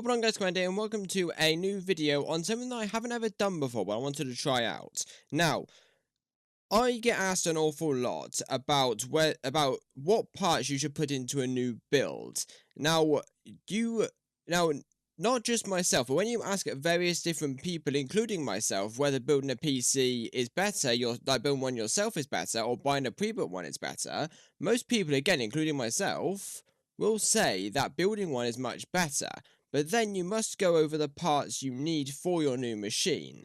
What on guys, Commander, and welcome to a new video on something that I haven't ever done before, but I wanted to try out. Now, I get asked an awful lot about what parts you should put into a new build. Now, not just myself, but when you ask various different people, including myself, whether building a PC is better, like building one yourself is better, or buying a pre-built one is better, most people, again, including myself, will say that building one is much better. But then you must go over the parts you need for your new machine.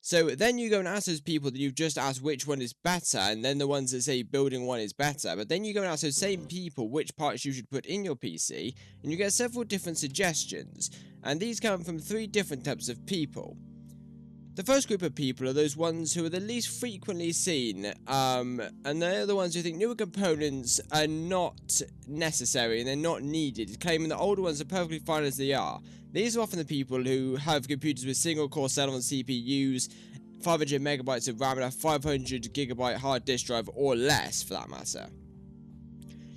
So then you go and ask those people that you've just asked which one is better, and then the ones that say building one is better. But then you go and ask those same people which parts you should put in your PC, and you get several different suggestions. And these come from 3 different types of people. The first group of people are those ones who are the least frequently seen, and they're the ones who think newer components are not necessary and they're not needed, claiming that older ones are perfectly fine as they are. These are often the people who have computers with single-core Celeron CPUs, 500 megabytes of RAM, and a 500 gigabyte hard disk drive, or less for that matter.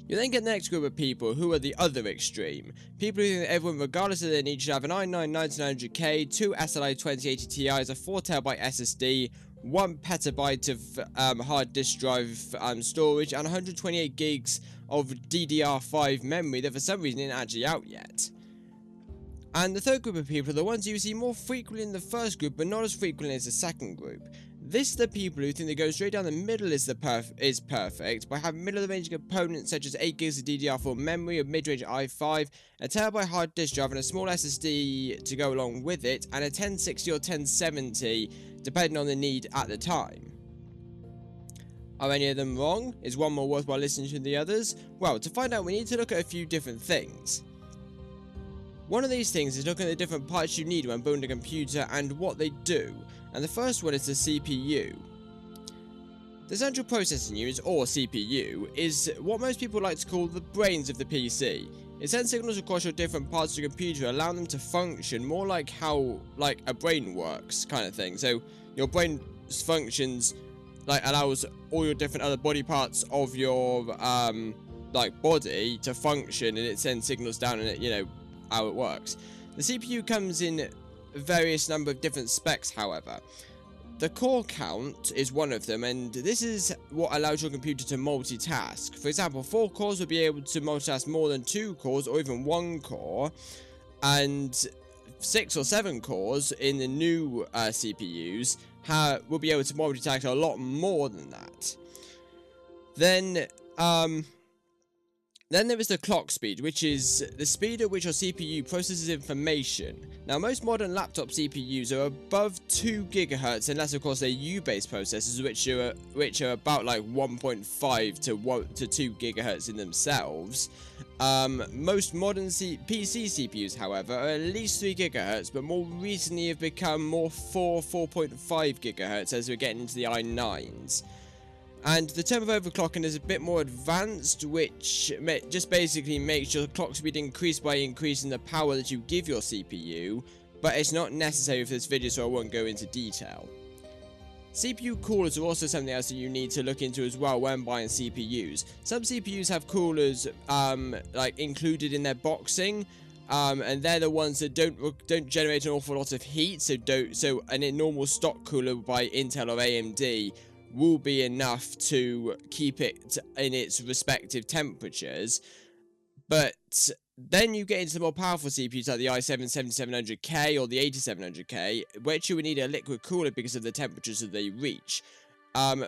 You then get the next group of people who are the other extreme. People who think that everyone, regardless of their needs, should have an i9-9900K, 2 SLI 2080 Ti's, a 4TB SSD, 1 petabyte of hard disk drive storage, and 128 gigs of DDR5 memory that for some reason isn't actually out yet. And the third group of people are the ones you see more frequently in the first group, but not as frequently as the second group. This are the people who think that going straight down the middle is perfect, by having middle-of-the-range components such as 8 gigs of DDR4 memory, a mid-range i5, a terabyte hard disk drive, and a small SSD to go along with it, and a 1060 or 1070, depending on the need at the time. Are any of them wrong? Is one more worthwhile listening to the others? Well, to find out, we need to look at a few different things. One of these things is looking at the different parts you need when building a computer and what they do, and the first one is the CPU. The central processing unit, or CPU, is what most people like to call the brains of the PC. It sends signals across your different parts of the computer, allowing them to function more like how a brain works, kind of thing. So your brain functions allows all your different other body parts of your body to function, and it sends signals down, and it how it works. The CPU comes in various number of different specs, however. The core count is one of them, and this is what allows your computer to multitask. For example, 4 cores will be able to multitask more than 2 cores or even 1 core, and 6 or 7 cores in the new CPUs will be able to multitask a lot more than that. Then there is the clock speed, which is the speed at which your CPU processes information. Now, most modern laptop CPUs are above 2 GHz, unless of course they're U-based processors, which are about 1.5 to 2 GHz in themselves. Most modern PC CPUs, however, are at least 3 GHz, but more recently have become more 4.5 GHz as we're getting into the i9s. And the term of overclocking is a bit more advanced, which just basically makes your clock speed increase by increasing the power that you give your CPU, but it's not necessary for this video, so I won't go into detail. CPU coolers are also something else that you need to look into as well when buying CPUs. Some CPUs have coolers included in their boxing, and they're the ones that don't generate an awful lot of heat, so a normal stock cooler by Intel or AMD will be enough to keep it in its respective temperatures. But then you get into the more powerful CPUs like the i7-7700K or the 8700K, which you would need a liquid cooler because of the temperatures that they reach.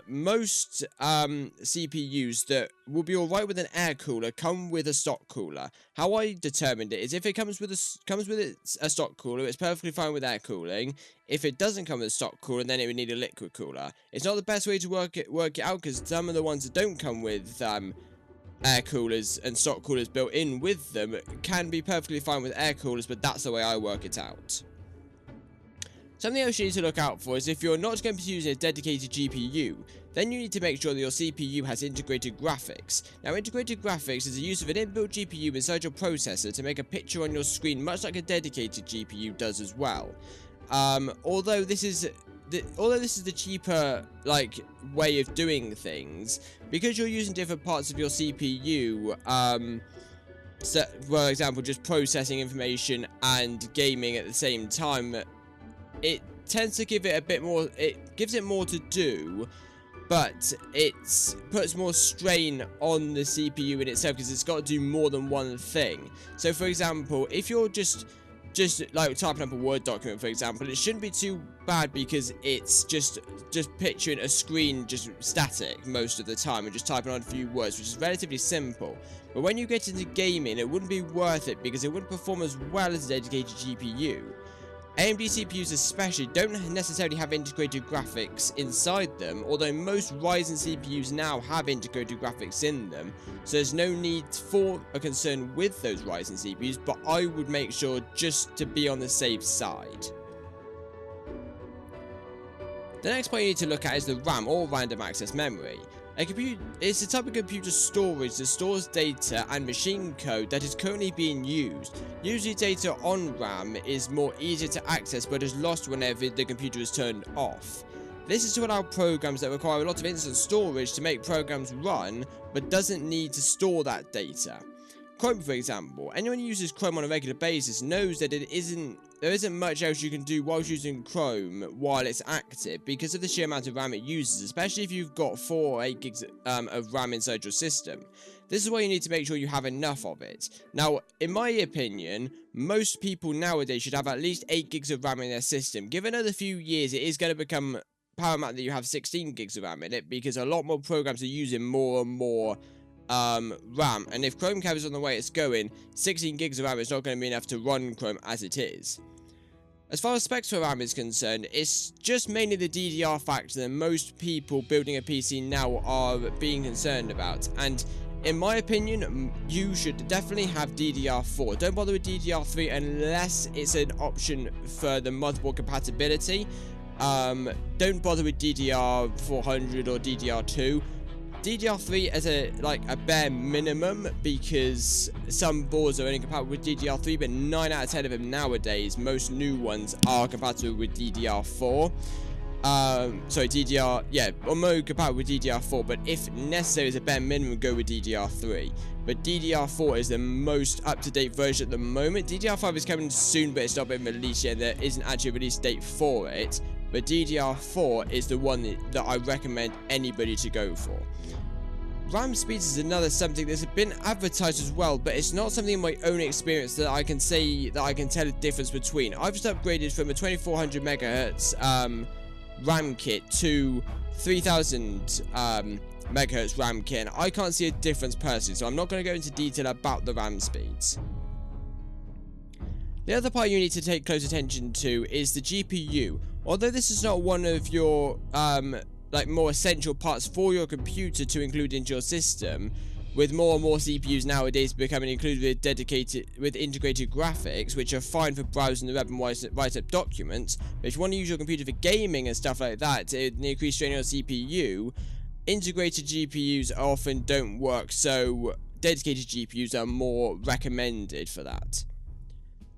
Most CPUs that will be alright with an air cooler come with a stock cooler. How I determined it is if it comes with a stock cooler, it's perfectly fine with air cooling. If it doesn't come with a stock cooler, then it would need a liquid cooler. It's not the best way to work it out, because some of the ones that don't come with air coolers and stock coolers built in with them can be perfectly fine with air coolers, but that's the way I work it out. Something else you need to look out for is if you're not going to be using a dedicated GPU, then you need to make sure that your CPU has integrated graphics. Now, integrated graphics is the use of an inbuilt GPU inside your processor to make a picture on your screen, much like a dedicated GPU does as well. Although this is the cheaper way of doing things, because you're using different parts of your CPU, So, for example, just processing information and gaming at the same time, it tends to give it a bit more, it gives it more to do, but it puts more strain on the CPU in itself because it's got to do more than one thing. So, for example, if you're just like typing up a Word document, for example, it shouldn't be too bad because it's just picturing a screen just static most of the time and just typing on a few words, which is relatively simple. But when you get into gaming, it wouldn't be worth it because it wouldn't perform as well as a dedicated GPU. AMD CPUs especially don't necessarily have integrated graphics inside them, although most Ryzen CPUs now have integrated graphics in them, so there's no need for a concern with those Ryzen CPUs, but I would make sure just to be on the safe side. The next point you need to look at is the RAM, or random access memory. It's a type of computer storage that stores data and machine code that is currently being used. Usually data on RAM is more easier to access but is lost whenever the computer is turned off. This is to allow programs that require a lot of instant storage to make programs run but doesn't need to store that data. Chrome, for example. Anyone who uses Chrome on a regular basis knows that there isn't much else you can do whilst using Chrome while it's active because of the sheer amount of RAM it uses, especially if you've got 4 or 8 gigs of RAM inside your system. This is why you need to make sure you have enough of it. Now, in my opinion, most people nowadays should have at least 8 gigs of RAM in their system. Given another few years, it is going to become paramount that you have 16 gigs of RAM in it because a lot more programs are using more and more RAM, and if Chrome carries on the way it's going, 16 gigs of RAM is not going to be enough to run Chrome as it is. As far as specs for RAM is concerned, it's just mainly the DDR factor that most people building a PC now are being concerned about, and in my opinion, you should definitely have DDR4. Don't bother with DDR3 unless it's an option for the motherboard compatibility. Don't bother with DDR400 or DDR2. DDR3 as a bare minimum because some boards are only compatible with DDR3, but 9 out of 10 of them nowadays, most new ones are compatible with DDR4. More compatible with DDR4, but if necessary as a bare minimum, go with DDR3. But DDR4 is the most up-to-date version at the moment. DDR5 is coming soon, but it's not been released yet, and there isn't actually a release date for it. But DDR4 is the one that I recommend anybody to go for. RAM speeds is another something that's been advertised as well, but it's not something in my own experience that I can say that I can tell a difference between. I've just upgraded from a 2400 MHz RAM kit to 3000 MHz RAM kit, and I can't see a difference personally, so I'm not going to go into detail about the RAM speeds. The other part you need to take close attention to is the GPU. Although this is not one of your more essential parts for your computer to include into your system, with more and more CPUs nowadays becoming included with integrated graphics, which are fine for browsing the web and write up documents, but if you want to use your computer for gaming and stuff like that, to increase strain on your CPU, integrated GPUs often don't work, so dedicated GPUs are more recommended for that.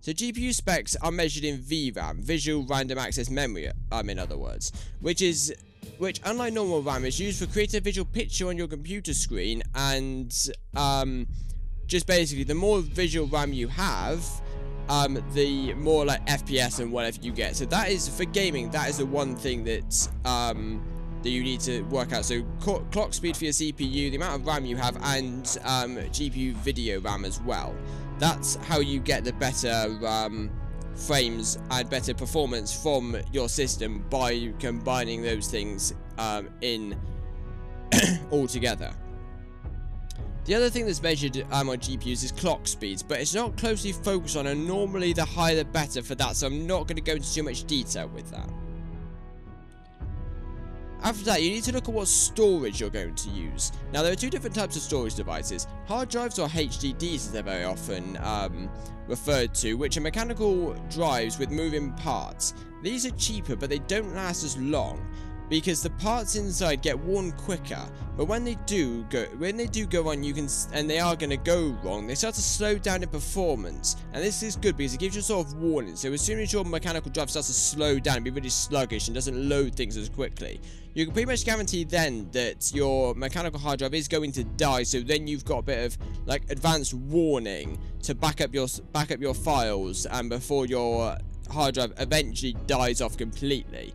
So GPU specs are measured in VRAM, Visual Random Access Memory, in other words, which unlike normal RAM is used for creating a visual picture on your computer screen, and just basically the more visual RAM you have, the more FPS and whatever you get. So that is for gaming. That is the one thing that that you need to work out. So clock speed for your CPU, the amount of RAM you have, and GPU video RAM as well. That's how you get the better frames and better performance from your system, by combining those things in all together. The other thing that's measured on GPUs is clock speeds, but it's not closely focused on, and normally the higher the better for that, so I'm not going to go into too much detail with that. After that, you need to look at what storage you're going to use. Now, there are two different types of storage devices: hard drives, or HDDs as they're very often referred to, which are mechanical drives with moving parts. These are cheaper, but they don't last as long. because the parts inside get worn quicker, but when they do go wrong, and they are going to go wrong, they start to slow down in performance, and this is good because it gives you sort of warning. So as soon as your mechanical drive starts to slow down and be really sluggish and doesn't load things as quickly, you can pretty much guarantee then that your mechanical hard drive is going to die. So then you've got a bit of like advanced warning to back up your files, and before your hard drive eventually dies off completely.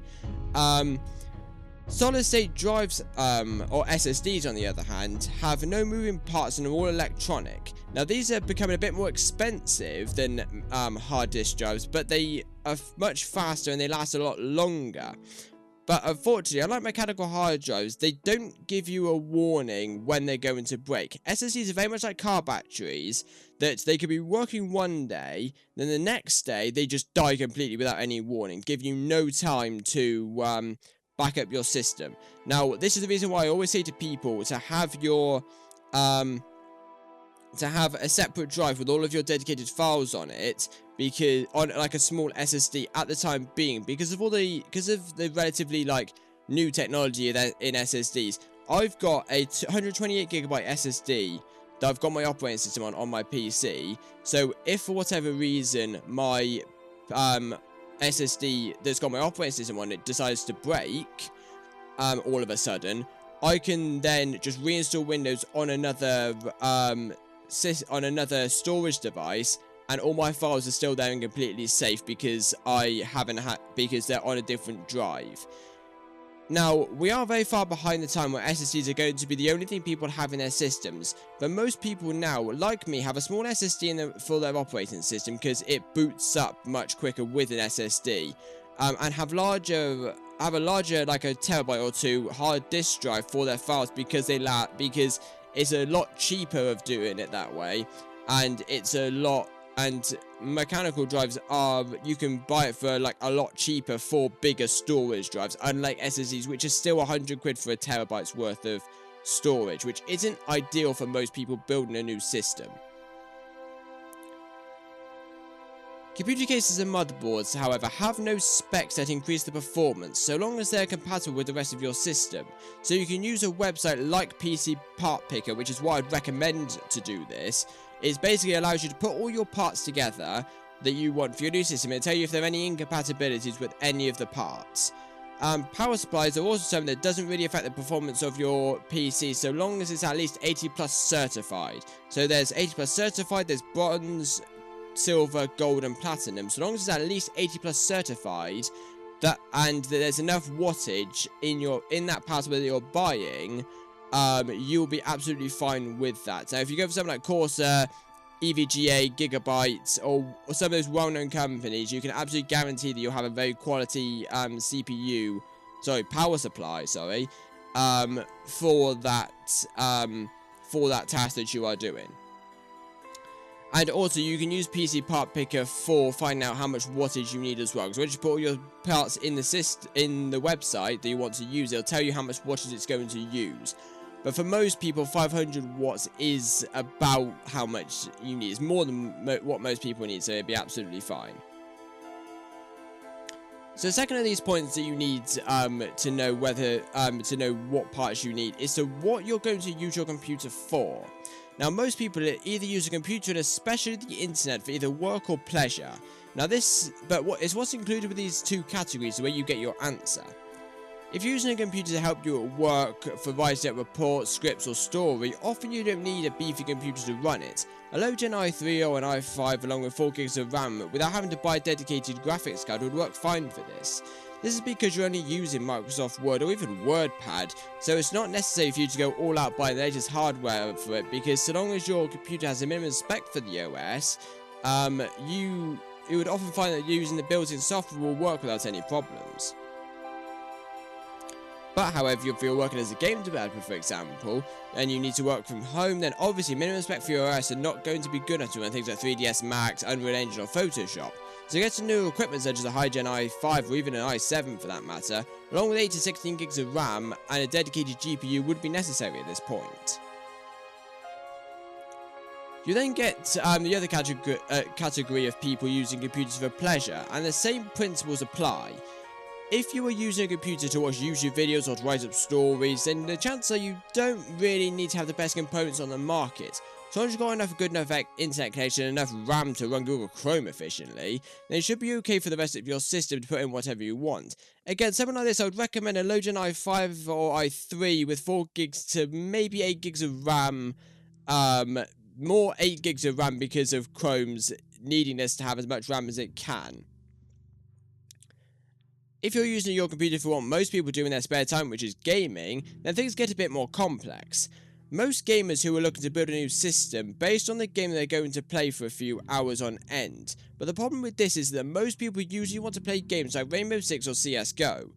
Solid state drives, or SSDs on the other hand, have no moving parts and are all electronic. Now these are becoming a bit more expensive than hard disk drives, but they are much faster and they last a lot longer. But unfortunately, unlike mechanical hard drives, they don't give you a warning when they're going to break. SSDs are very much like car batteries, that they could be working one day, then the next day they just die completely without any warning, give you no time to back up your system. Now, this is the reason why I always say to people to have your to have a separate drive with all of your dedicated files on it, because on like a small SSD at the time being, because of the relatively like new technology in SSDs. I've got a 128GB SSD that I've got my operating system on my PC. So if for whatever reason my SSD that's got my operating system on it decides to break all of a sudden, I can then just reinstall Windows on another storage device, and all my files are still there and completely safe because because they're on a different drive. Now, we are very far behind the time where SSDs are going to be the only thing people have in their systems, but most people now, like me, have a small SSD for their operating system because it boots up much quicker with an SSD, and have a larger, like a terabyte or two hard disk drive for their files because it's a lot cheaper of doing it that way, and mechanical drives you can buy it for like a lot cheaper for bigger storage drives, unlike SSDs, which is still 100 quid for a terabyte's worth of storage, which isn't ideal for most people building a new system. Computer cases and motherboards, however, have no specs that increase the performance, so long as they are compatible with the rest of your system. So you can use a website like PC Part Picker, which is what I'd recommend to do this. It basically allows you to put all your parts together that you want for your new system. It'll tell you if there are any incompatibilities with any of the parts. Power supplies are also something that doesn't really affect the performance of your PC, so long as it's at least 80 plus certified. So there's 80 plus certified, there's bronze, silver, gold and platinum. So long as it's at least 80 plus certified, and there's enough wattage in that power supply that you're buying, you'll be absolutely fine with that. So if you go for something like Corsair, EVGA, Gigabyte, or some of those well-known companies, you can absolutely guarantee that you'll have a very quality power supply, for that task that you are doing. And also, you can use PC Part Picker for finding out how much wattage you need as well. Because once you put all your parts in the website that you want to use, it'll tell you how much wattage it's going to use. But for most people, 500 watts is about how much you need. It's more than what most people need, so it'd be absolutely fine. So the second of these points that you need to know what parts you need is to what you're going to use your computer for. Now, most people either use a computer and especially the internet for either work or pleasure. Now what's included with these two categories where you get your answer. If you're using a computer to help you at work, for writing out reports, scripts or story, often you don't need a beefy computer to run it. A low Gen i3 or an i5 along with 4 gigs of RAM without having to buy a dedicated graphics card would work fine for this. This is because you're only using Microsoft Word or even WordPad, so it's not necessary for you to go all out buying the latest hardware for it, because so long as your computer has a minimum spec for the OS, you would often find that using the built-in software will work without any problems. But however, if you're working as a game developer, for example, and you need to work from home, then obviously minimum spec for your OS are not going to be good enough to run things like 3ds Max, Unreal Engine or Photoshop. So getting new equipment such as a high-gen i5 or even an i7 for that matter, along with 8 to 16 gigs of RAM and a dedicated GPU would be necessary at this point. You then get the other category of people using computers for pleasure, and the same principles apply. If you are using a computer to watch YouTube videos or to write up stories, then the chances are you don't really need to have the best components on the market. As long as you've got enough good enough internet connection and enough RAM to run Google Chrome efficiently, then it should be okay for the rest of your system to put in whatever you want. Again, something like this, I would recommend a low-gen i5 or i3 with 4 gigs to maybe 8 gigs of RAM. More 8 gigs of RAM because of Chrome's needing this to have as much RAM as it can. If you're using your computer for what most people do in their spare time, which is gaming, then things get a bit more complex. Most gamers who are looking to build a new system based on the game they're going to play for a few hours on end. But the problem with this is that most people usually want to play games like Rainbow Six or CSGO,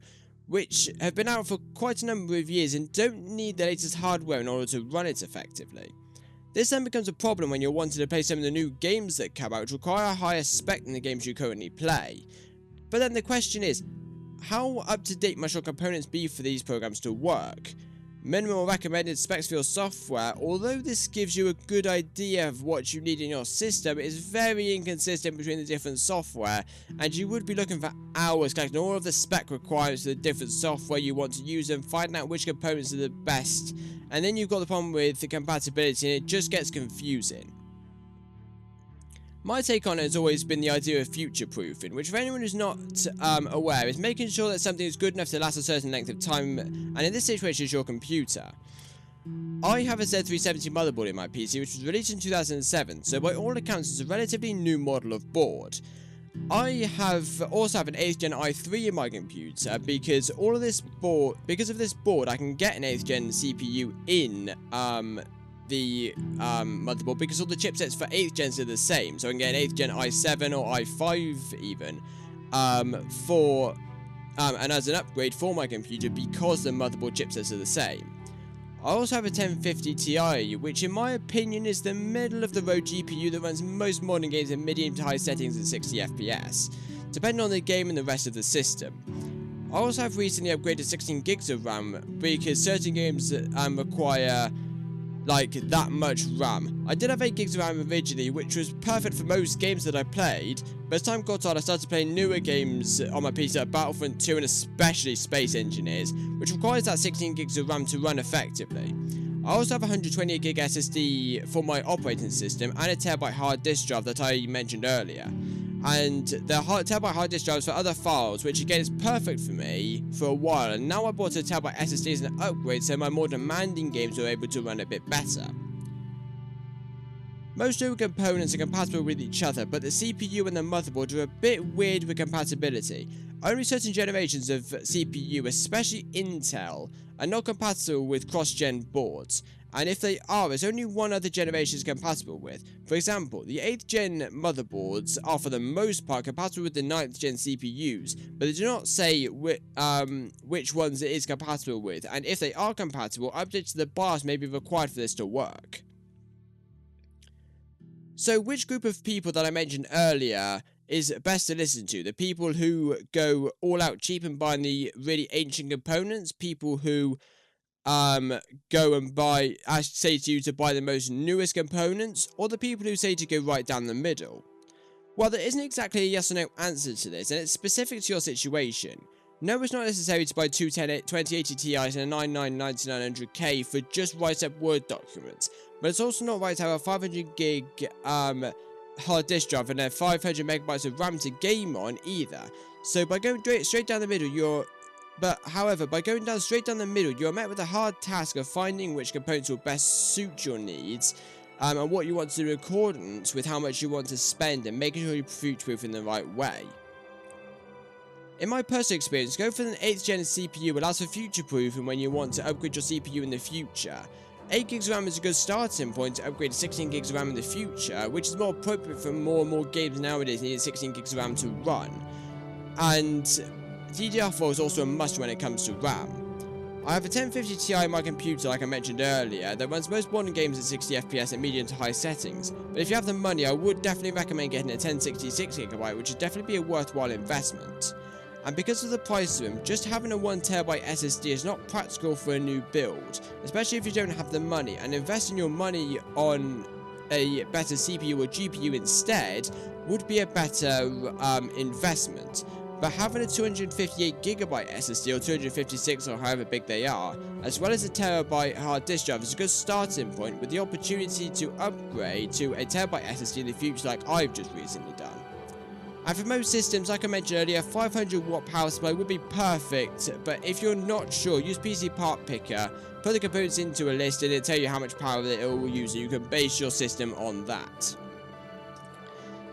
which have been out for quite a number of years and don't need the latest hardware in order to run it effectively. This then becomes a problem when you're wanting to play some of the new games that come out which require a higher spec than the games you currently play. But then the question is, how up to date must your components be for these programs to work? Minimum recommended specs for your software, although this gives you a good idea of what you need in your system, is very inconsistent between the different software, and you would be looking for hours collecting all of the spec requirements for the different software you want to use and finding out which components are the best. And then you've got the problem with the compatibility, and it just gets confusing. My take on it has always been the idea of future-proofing, which for anyone who's not aware is making sure that something is good enough to last a certain length of time, and in this situation is your computer. I have a Z370 motherboard in my PC which was released in 2007, so by all accounts it's a relatively new model of board. I also have an 8th gen i3 in my computer because of this board I can get an 8th gen CPU in the motherboard because all the chipsets for 8th gens are the same, so I can get an 8th gen i7 or i5 even and as an upgrade for my computer because the motherboard chipsets are the same. I also have a 1050 Ti, which in my opinion is the middle of the road GPU that runs most modern games in medium to high settings at 60 FPS, depending on the game and the rest of the system. I also have recently upgraded 16 gigs of RAM because certain games require like that much RAM. I did have 8 gigs of RAM originally, which was perfect for most games that I played, but as time got on I started playing newer games on my PC like Battlefront 2 and especially Space Engineers, which requires that 16 gigs of RAM to run effectively. I also have a 128 gig SSD for my operating system and a terabyte hard disk drive that I mentioned earlier. And the terabyte hard disk drives for other files, which again is perfect for me for a while, and now I bought a terabyte SSD as an upgrade so my more demanding games are able to run a bit better. Most newer components are compatible with each other, but the CPU and the motherboard are a bit weird with compatibility. Only certain generations of CPU, especially Intel, are not compatible with cross-gen boards, and if they are, there's only one other generation is compatible with. For example, the 8th gen motherboards are for the most part compatible with the 9th gen CPUs, but they do not say which ones it is compatible with, and if they are compatible, updates to the BIOS may be required for this to work. So which group of people that I mentioned earlier is best to listen to? The people who go all out cheap and buy the really ancient components, people who go and say to you to buy the most newest components, or the people who say to go right down the middle? Well, there isn't exactly a yes or no answer to this, and it's specific to your situation. No, it's not necessary to buy two 2080 Ti's and a 999900K for just write-up Word documents, but it's also not right to have a 500 gig hard disk drive and a 500 megabytes of RAM to game on either. So by going straight down the middle, however, by going straight down the middle, you are met with the hard task of finding which components will best suit your needs, and what you want to do in accordance with how much you want to spend, and making sure you future-proof in the right way. In my personal experience, going for an 8th gen CPU allows for future-proofing when you want to upgrade your CPU in the future. 8 gigs of RAM is a good starting point to upgrade to 16 gigs of RAM in the future, which is more appropriate for more and more games nowadays needing 16 gigs of RAM to run. And DDR4 is also a must when it comes to RAM. I have a 1050 Ti in my computer, like I mentioned earlier, that runs most modern games at 60 FPS at medium to high settings, but if you have the money, I would definitely recommend getting a 1066 GB, which would definitely be a worthwhile investment. And because of the price of them, just having a 1TB SSD is not practical for a new build, especially if you don't have the money, and investing your money on a better CPU or GPU instead would be a better investment. but having a 258GB SSD or 256 or however big they are, as well as a terabyte hard disk drive is a good starting point with the opportunity to upgrade to a terabyte SSD in the future like I've just recently done. And for most systems, like I mentioned earlier, 500-watt power supply would be perfect, but if you're not sure, use PC Part Picker, put the components into a list and it'll tell you how much power it will use, and you can base your system on that.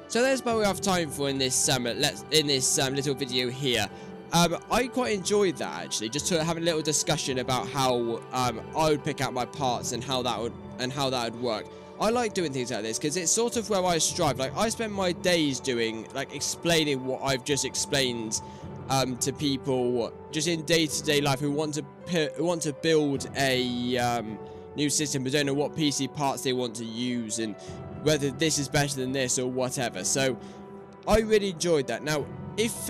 So that's about what we have time for in this little video here. I quite enjoyed that actually, just to have a little discussion about how I would pick out my parts and how that would work. I like doing things like this because it's sort of where I strive. Like, I spend my days doing, like, explaining what I've just explained to people just in day-to-day life who want to build a new system but don't know what PC parts they want to use and whether this is better than this or whatever. So I really enjoyed that. Now, if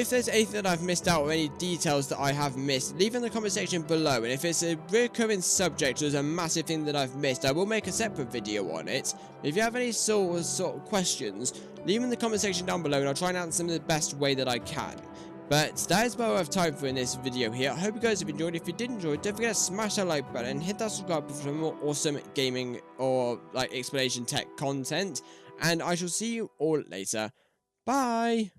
there's anything that I've missed out or any details that I have missed, leave in the comment section below. And if it's a recurring subject or there's a massive thing that I've missed, I will make a separate video on it. If you have any sort of questions, leave them in the comment section down below and I'll try and answer them in the best way that I can. But that is about what I have time for in this video here. I hope you guys have enjoyed. If you did enjoy, don't forget to smash that like button and hit that subscribe button for more awesome gaming or like explanation tech content. And I shall see you all later. Bye!